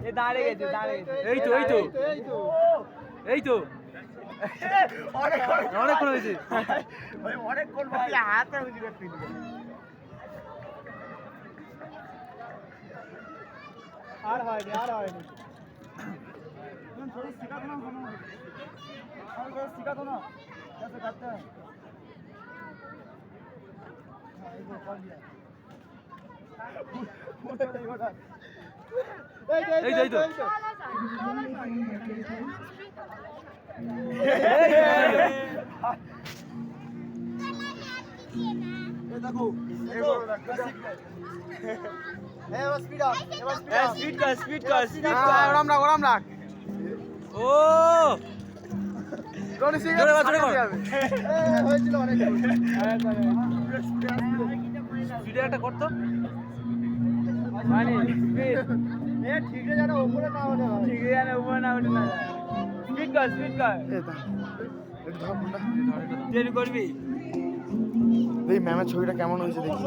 এ দাঁড়িয়ে গেছে এই তো অনেকক্ষণ হয়েছে। অনেকক্ষণ ভাই হাতে উঁচু করতে আর হয়নি শিখাতো না কাটতে হয় এই তো দেখো স্পিড কর ওরাম রাখ ও হয়েছিল অনেক ভিডিও একটা করতো মানে ঠিক যেন উপরে না ওঠে ঠিক যেন উপরে না ওঠে না স্পিড কর দেরি করবি এই ম্যামের ছবিটা কেমন হয়েছে দেখি।